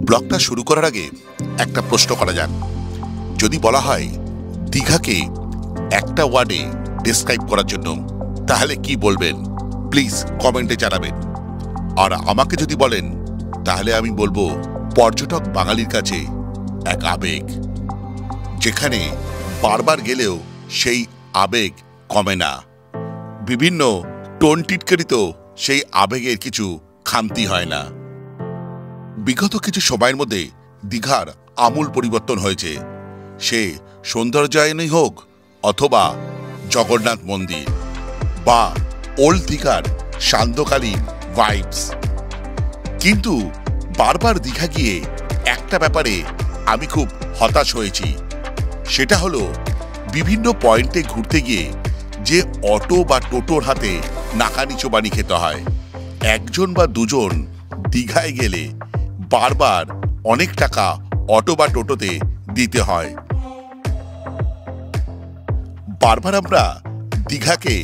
ব্লগটা শুরু করার আগে একটা প্রশ্ন করা যাক। যদি বলা হয় দীঘাকে একটা ওয়ার্ডে ডেসক্রাইব করার জন্য, তাহলে কি বলবেন? প্লিজ কমেন্টে জানাবেন। আর আমাকে যদি বলেন, তাহলে আমি বলবো পর্যটক বাঙালির কাছে এক আবেগ, যেখানে বারবার গেলেও সেই আবেগ কমে না। বিভিন্ন টোন টিটকারিতেও সেই আবেগের কিছু খামতি হয় না। বিগত কিছু সময়ের মধ্যে দীঘার আমূল পরিবর্তন হয়েছে, সে সৌন্দর্যায়নই হোক অথবা জগন্নাথ মন্দির বা ওল্ড দীঘার সান্ধ্যকালীন ভাইবস। কিন্তু বারবার দীঘা গিয়ে একটা ব্যাপারে আমি খুব হতাশ হয়েছি। সেটা হলো বিভিন্ন পয়েন্টে ঘুরতে গিয়ে যে অটো বা টোটোর হাতে নাকানিচোবানি খেতে হয়। একজন বা দুজন দীঘায় গেলে বারবার অনেক টাকা অটো বা টোটোতে দিতে হয়। বারবার আমরা দীঘাকে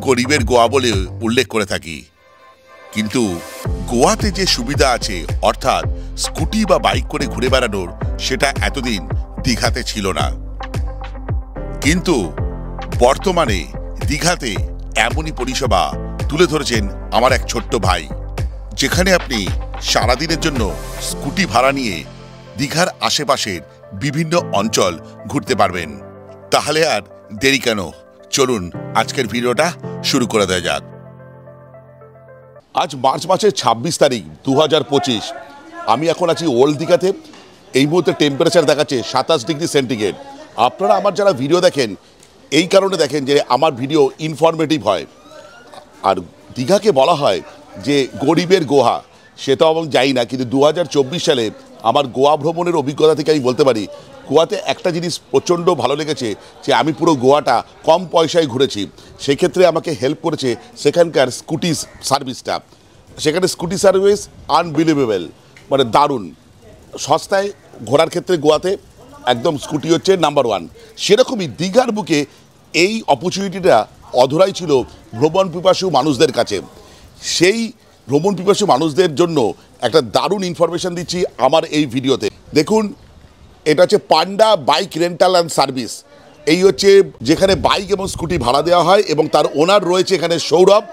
গরিবের গোয়া বলে উল্লেখ করে থাকি, কিন্তু গোয়াতে যে সুবিধা আছে, অর্থাৎ স্কুটি বা বাইক করে ঘুরে বেড়ানোর, সেটা এতদিন দীঘাতে ছিল না। কিন্তু বর্তমানে দীঘাতে এমনই পরিষেবা তুলে ধরেছেন আমার এক ছোট্ট ভাই, যেখানে আপনি সারাদিনের জন্য স্কুটি ভাড়া নিয়ে দীঘার আশেপাশের বিভিন্ন অঞ্চল ঘুরতে পারবেন। তাহলে আর দেরি কেন, চলুন আজকের ভিডিওটা শুরু করে দেওয়া যাক। আজ মার্চ মাসের ২৬ তারিখ ২০২৫। আমি এখন আছি ওল্ড দীঘাতে। এই মুহূর্তে টেম্পারেচার দেখাচ্ছে ২৭ ডিগ্রি সেন্টিগ্রেড। আপনারা আমার যারা ভিডিও দেখেন, এই কারণে দেখেন যে আমার ভিডিও ইনফরমেটিভ হয়। আর দীঘাকে বলা হয় যে গরিবের গোয়া, সেটা আমি যাই না, কিন্তু ২০২৪ সালে আমার গোয়া ভ্রমণের অভিজ্ঞতা থেকে আমি বলতে পারি, গোয়াতে একটা জিনিস প্রচণ্ড ভালো লেগেছে, যে আমি পুরো গোয়াটা কম পয়সায় ঘুরেছি। সেক্ষেত্রে আমাকে হেল্প করেছে সেখানকার স্কুটি সার্ভিসটা। সেখানে স্কুটি সার্ভিস আনবিলিভেবল, মানে দারুণ সস্তায় ঘোরার ক্ষেত্রে গোয়াতে একদম স্কুটি হচ্ছে নাম্বার ওয়ান। সেরকমই দীঘার বুকে এই অপরচুনিটিটা অধরাই ছিল ভ্রমণ পিপাসু মানুষদের কাছে। সেই ভ্রমণ পিপাসু মানুষদের জন্য একটা দারুণ ইনফরমেশন দিচ্ছি আমার এই ভিডিওতে। দেখুন, এটা হচ্ছে পান্ডা বাইক রেন্টাল অ্যান্ড সার্ভিস। এই হচ্ছে যেখানে বাইক এবং স্কুটি ভাড়া দেওয়া হয়, এবং তার ওনার রয়েছে এখানে সৌরভ।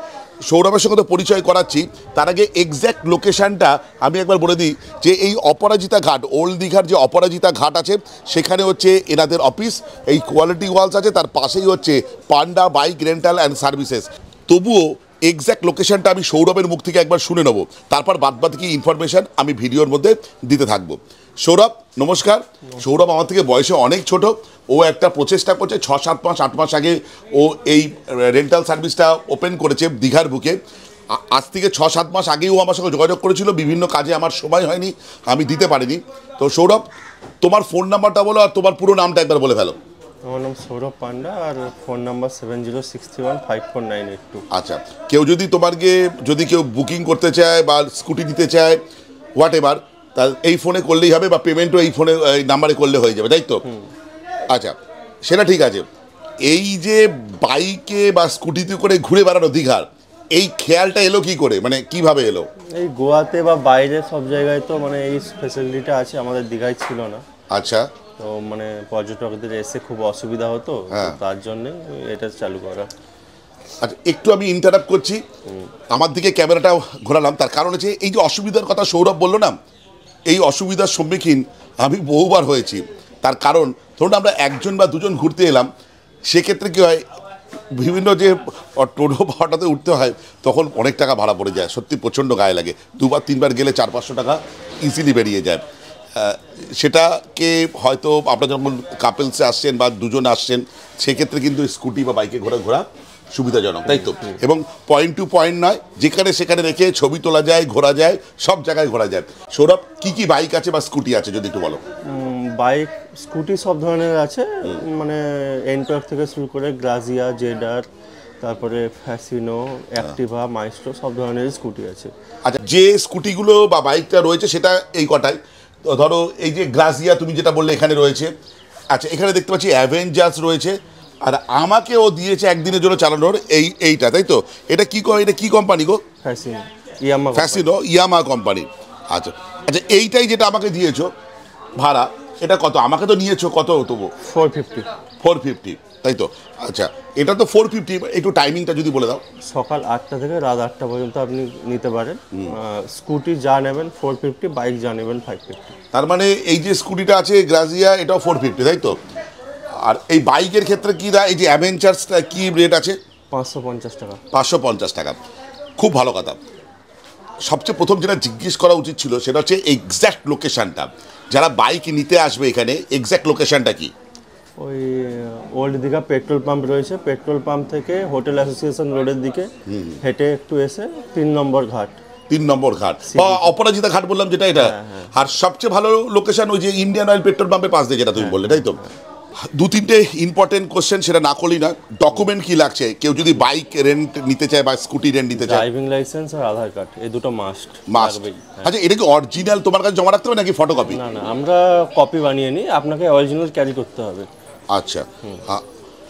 সৌরভের সঙ্গে তো পরিচয় করাচ্ছি। তার আগে এক্স্যাক্ট লোকেশানটা আমি একবার বলে দিই, যে এই অপরাজিতা ঘাট, ওল্ড দীঘার যে অপরাজিতা ঘাট আছে, সেখানে হচ্ছে এনাদের অফিস। এই কোয়ালিটি ওয়ালস আছে, তার পাশেই হচ্ছে পান্ডা বাইক রেন্টাল অ্যান্ড সার্ভিসেস। তবুও এক্স্যাক্ট লোকেশানটা আমি সৌরভের মুখ থেকে একবার শুনে নেব, তারপর বাদবাকি ইনফরমেশান আমি ভিডিওর মধ্যে দিতে থাকবো। সৌরভ, নমস্কার। সৌরভ আমার থেকে বয়সে অনেক ছোট। ও একটা প্রচেষ্টা করছে, ৬-৭ মাস ৮ মাস আগে ও এই রেন্টাল সার্ভিসটা ওপেন করেছে দীঘার বুকে। আজ থেকে ৬-৭ মাস আগেই ও আমার সঙ্গে যোগাযোগ করেছিল। বিভিন্ন কাজে আমার সময় হয়নি, আমি দিতে পারিনি। তো সৌরভ, তোমার ফোন নাম্বারটা বলো, আর তোমার পুরো নামটা একবার বলে ফেলো। আমার নাম সৌরভ পান্ডা, আর ফোন নাম্বার 7063154982। আচ্ছা, কেউ যদি তোমাকে কেউ বুকিং করতে চায় বা স্কুটি দিতে চায়, হোয়াট এভার, তা এই ফোনে করলেই হবে, বা পেমেন্টও এই ফোনে এই নাম্বারে করলে হয়ে যাবে, তাই তো? আচ্ছা, সেটা ঠিক আছে। এই যে বাইকে বা স্কুটিতে করে ঘুরে বেড়ানো দীঘার, এই খেয়ালটা এলো কি করে, মানে কিভাবে এলো? এই গোয়াতে বা বাইরে সব জায়গায় তো মানে এই ফ্যাসিলিটিটা আছে, আমাদের দীঘায় ছিল না। আচ্ছা, তো মানে পর্যটকদের এসে খুব অসুবিধা হতো, তার জন্যে এটা চালু করা। আচ্ছা, একটু আমি ইন্টারাপ্ট করছি, আমার দিকে ক্যামেরাটা ঘোরালাম। তার কারণ হচ্ছে এই যে অসুবিধার কথা সৌরভ বললো না, এই অসুবিধার সম্মুখীন আমি বহুবার হয়েছি। তার কারণ ধরুন আমরা একজন বা দুজন ঘুরতে এলাম, সেক্ষেত্রে কী হয়, বিভিন্ন যে টোটো ভাড়াটাতে উঠতে হয়, তখন অনেক টাকা ভাড়া পড়ে যায়। সত্যি প্রচণ্ড গায়ে লাগে। ২-৩ বার গেলে ৪00-৫০০ টাকা ইজিলি বেরিয়ে যায়। সেটাকে হয়তো আপনারা যখন কাপেলসে আসছেন বা দুজন আসছেন, সেক্ষেত্রে কিন্তু স্কুটি বা বাইকে ঘোরা সুবিধাজনক, তাই তো? এবং পয়েন্ট টু পয়েন্ট নয়, যেখানে সেখানে রেখে ছবি তোলা যায়, ঘোরা যায়, সব জায়গায় ঘোরা যায়। সৌরভ, কি বাইক আছে বা স্কুটি আছে যদি একটু বলো। বাইক স্কুটি সব ধরনের আছে, মানে এনটর্ক থেকে শুরু করে গ্রাজিয়া, জেডার, তারপরে ফ্যাসিনো, অ্যাক্টিভা, মাইস্ট্রো, সব ধরনের স্কুটি আছে। আচ্ছা, যে স্কুটিগুলো বা বাইকটা রয়েছে সেটা এই কটাই। ধরো এই যে গ্রাজিয়া তুমি যেটা বললে এখানে রয়েছে। আচ্ছা, এখানে দেখতে পাচ্ছি অ্যাভেঞ্জার্স রয়েছে। আর আমাকে ও দিয়েছে একদিনের জন্য চালানোর এইটা, তাই তো? এটা কি কোম্পানি গো? Fascino Yamaha company. আচ্ছা আচ্ছা, এইটাই যেটা আমাকে দিয়েছো ভাড়া, এটা কত আমাকে তো নিয়েছো কত তবু? 450। 450, তাই তো? আচ্ছা, এটা তো 450, একটু টাইমিংটা যদি বলে দাও। সকাল 8টা থেকে রাত 8টা পর্যন্ত আপনি নিতে পারেন। স্কুটি যা নেবেন 450, বাইক যা নেবেন 550। তার মানে এই যে স্কুটিটা আছে গ্রাজিয়া, এটাও 450, তাই তো? আর এই বাইকের ক্ষেত্রে কি দা, এই যে অ্যাভেঞ্চারসটা কি রেট আছে? 550 টাকা। 550 টাকা, খুব ভালো কথা। সবচেয়ে প্রথম যেটা জিজ্ঞেস করা উচিত ছিল সেটা হচ্ছে এক্স্যাক্ট লোকেশনটা, যারা বাইক নিতে আসবে এখানে এক্স্যাক্ট লোকেশনটা কি? ওই ওল্ড দীঘা পেট্রোল পাম্প রয়েছে, পেট্রোল পাম্প থেকে হোটেল অ্যাসোসিয়েশন রোডের দিকে হেঁটে একটু এসে 3 নম্বর ঘাট। 3 নম্বর ঘাট বা অপরাজিতা ঘাট বললাম যেটা, এটা। আর সবচেয়ে ভালো লোকেশন ওই যে ইন্ডিয়ান অয়েল পেট্রোল পাম্পের পাশ দিয়ে যেটা তুমি বললে, তাই তো? 2-3টে ইম্পর্টেন্ট কোশ্চেন, সেটা না করলেই না। ডকুমেন্ট কি লাগছে কেউ যদি বাইক রেন্ট নিতে চায় বা স্কুটি রেন্ট নিতে চায়? ড্রাইভিং লাইসেন্স আর আধার কার্ড, এই দুটো মাস্ট। আচ্ছা, এটা কি অরিজিনাল তোমার কাছে জমা রাখতে হবে নাকি ফটোকপি? না না, আমরা কপি বানিয়ে নিই, আপনাকে অরিজিনাল ক্যারি করতে হবে। আচ্ছা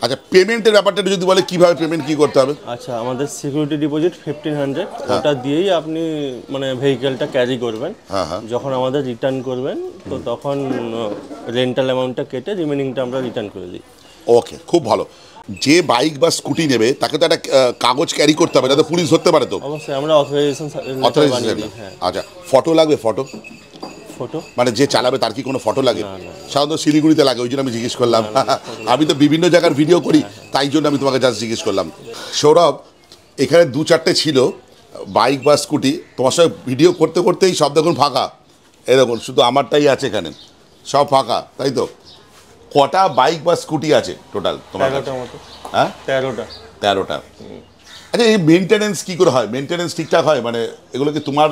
আচ্ছা, পেমেন্টের ব্যাপারটা যদি বলে কিভাবে পেমেন্ট কি করতে হবে? আচ্ছা, আমাদের সিকিউরিটি ডিপোজিট 1500, ওটা দিয়েই আপনি মানে ভেহিকেলটা ক্যারি করবেন। যখন আমাদের রিটার্ন করবেন তো তখন রেন্টাল অ্যামাউন্টটা কেটে রিমেনিংটা আমরা রিটার্ন করে দিই। ওকে, খুব ভালো। যে বাইক বা স্কুটি নেবে তাকে তো একটা কাগজ ক্যারি করতে হবে, যাতে পুলিশ ধরতে পারে তো? অবশ্যই, আমরা অথরাইজেশন বানিয়ে দিই। হ্যাঁ। আচ্ছা, ফটো লাগবে? ফটো মানে যে চালাবে তার কি কোনো ফটো লাগে? সাধারণত শিলিগুড়িতে লাগে, ওই জন্য আমি জিজ্ঞেস করলাম। আমি তো বিভিন্ন জায়গার ভিডিও করি, তাই জন্য আমি তোমাকে জাস্ট জিজ্ঞেস করলাম। সৌরভ, এখানে 2-4টে ছিল বাইক বা স্কুটি, তোমার সঙ্গে ভিডিও করতে করতেই সব দেখুন ফাঁকা। এরকম শুধু আমারটাই আছে এখানে, সব ফাঁকা, তাই তো? কটা বাইক বা স্কুটি আছে টোটাল তোমার কাছে? 13টা মতো। হ্যাঁ, 13টা। আচ্ছা, এই মেনটেনেন্স কি করে হয়? মেনটেনেন্স ঠিকঠাক হয় মানে এগুলো কি তোমার?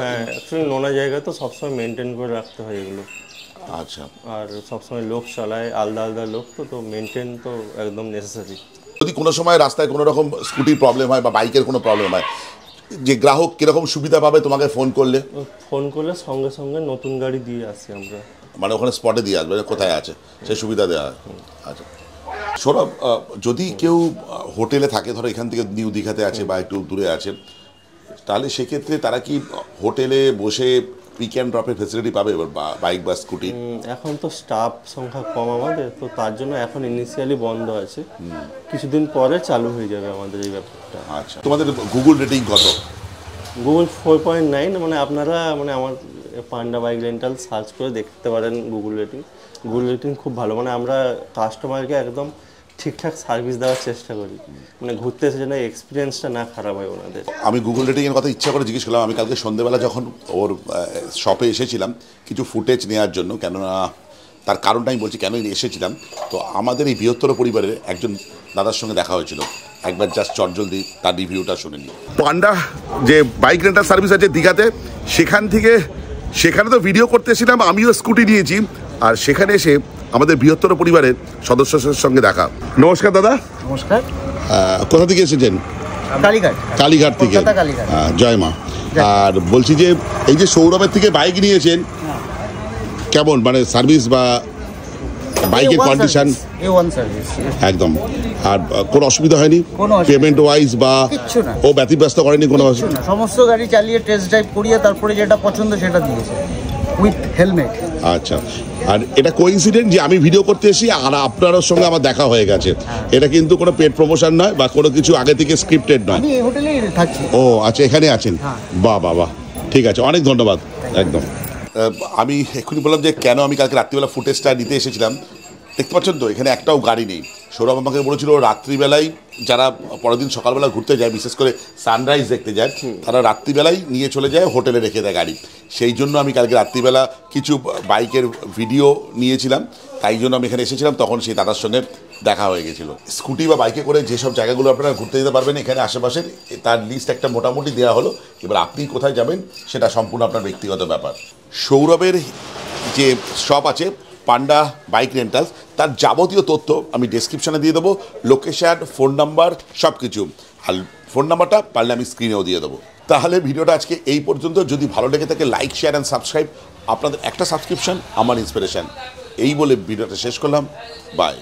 হ্যাঁ, অ্যাকচুয়ালি নোনা জায়গা তো সবসময় মেনটেন করে রাখতে হয় এগুলো। আচ্ছা, আর সবসময় লোক চালায়, আলাদা আলাদা লোক, তো মেনটেন তো একদম নেসেসারি। যদি কোনো সময় রাস্তায় কোনো রকম স্কুটির প্রবলেম হয় বা বাইকের কোনো প্রবলেম হয়, যে গ্রাহক কীরকম সুবিধা পাবে তোমাকে ফোন করলে? ফোন করলে সঙ্গে সঙ্গে নতুন গাড়ি দিয়ে আসি আমরা। মানে ওখানে স্পটে দিয়ে আসবে কোথায় আছে সেই সুবিধা দেওয়া হয়? আচ্ছা সৌরভ, যদি কেউ হোটেলে থাকে, ধরো এখান থেকে নিউ দীঘাতে আছে বা একটু দূরে আছে, তাহলে সেক্ষেত্রে তারা কি হোটেলে বসে পিক অ্যান্ড ড্রপের ফেসিলিটি পাবে বাইক বা স্কুটি? এখন তো স্টাফ সংখ্যা কম আমাদের, তো তার জন্য এখন ইনিশিয়ালি বন্ধ আছে, কিছুদিন পরে চালু হয়ে যাবে আমাদের এই ব্যাপারটা। আচ্ছা, তোমাদের গুগল রেটিং কত? গুগল 4.9, মানে আপনারা মানে আমার পান্ডা বাইক রেন্টাল সার্চ করে দেখতে পারেন গুগল রেটিং খুব ভালো। মানে আমরা কাস্টমারকে একদম ঠিকঠাক সার্ভিস দেওয়ার চেষ্টা করি, মানে ঘুরতে এসে যেন এক্সপিরিয়েন্সটা না খারাপ হয় ওনাদের। আমি গুগল রেটিংয়ের কথা ইচ্ছা করে জিজ্ঞেস করলাম। আমি কালকে সন্ধ্যেবেলা যখন ওর শপে এসেছিলাম কিছু ফুটেজ নেওয়ার জন্য, কেননা তার কারণটা আমি বলছি কেন এসেছিলাম। তো আমাদের এই বৃহত্তর পরিবারের একজন দাদার সঙ্গে দেখা হয়েছিল, একবার জাস্ট চটজলদি তার রিভিউটা শুনে নিই। পান্ডা যে বাইক রেন্টাল সার্ভিস আছে দীঘাতে, সেখানে তো ভিডিও করতে এসেছিলাম, আমিও স্কুটি নিয়েছি, আর সেখানে এসে আমাদের বৃহত্তর পরিবারের সদস্যদের সঙ্গে দেখা। নমস্কার দাদা। নমস্কার। কোথা থেকে এসেছেন? কালীঘাট থেকে। জয় মা। আর বলছি যে এই যে সৌরভের থেকে বাইক নিয়েছেন, কেমন মানে সার্ভিস বা বাইকের কন্ডিশন? A1 সার্ভিস একদম। আর কোনো অসুবিধা হয়নি পেমেন্ট ওয়াইজ বা ও ব্যতিব্যস্ত করেনি কোনো? সমস্ত গাড়ি চালিয়ে টেস্ট ড্রাইভ করিয়ে তারপরে যেটা পছন্দ সেটা দিয়েছে উইথ হেলমেট। আচ্ছা, আর এটা কোইন্সিডেন্ট যে আমি ভিডিও করতে এসেছি আর আপনার সঙ্গে আমার দেখা হয়ে গেছে, এটা কিন্তু কোনো পেড প্রমোশন নয় বা কোনো কিছু আগে থেকে স্ক্রিপ্টেড নয়? আমি এই হোটেলেই থাকছি। ও আচ্ছা, এখানে আছেন? বাহ বাহ বাহ, ঠিক আছে, অনেক ধন্যবাদ। একদম। আমি এক্ষুনি বললাম যে কেন আমি কালকে রাত্রিবেলা ফুটেজটা নিতে এসেছিলাম। দেখতে পাচ্ছেন তো এখানে একটাও গাড়ি নেই। সৌরভ আমাকে বলেছিল রাত্রিবেলায় যারা পরের দিন সকালবেলা ঘুরতে যায়, বিশেষ করে সানরাইজ দেখতে যায়, তারা রাত্রিবেলায় নিয়ে চলে যায়, হোটেলে রেখে দেয় গাড়ি। সেই জন্য আমি কালকে রাত্রিবেলা কিছু বাইকের ভিডিও নিয়েছিলাম, তাই জন্য আমি এখানে এসেছিলাম। তখন সেই দাদার সঙ্গে দেখা হয়ে গেছিলো। স্কুটি বা বাইকে করে যেসব জায়গাগুলো আপনারা ঘুরতে যেতে পারবেন এখানে আশেপাশের, তার লিস্ট একটা মোটামুটি দেওয়া হলো। এবার আপনি কোথায় যাবেন সেটা সম্পূর্ণ আপনার ব্যক্তিগত ব্যাপার। সৌরভের যে শপ আছে পান্ডা বাইক রেন্টালস, তার যাবতীয় তথ্য আমি ডেসক্রিপশানে দিয়ে দেবো, লোকেশান, ফোন নাম্বার, সব কিছু। আর ফোন নাম্বারটা পারলে আমি স্ক্রিনেও দিয়ে দেবো। তাহলে ভিডিওটা আজকে এই পর্যন্ত। যদি ভালো লেগে থাকে লাইক, শেয়ার অ্যান্ড সাবস্ক্রাইব। আপনাদের একটা সাবস্ক্রিপশান আমার ইন্সপিরেশান। এই বলে ভিডিওটা শেষ করলাম। বাই।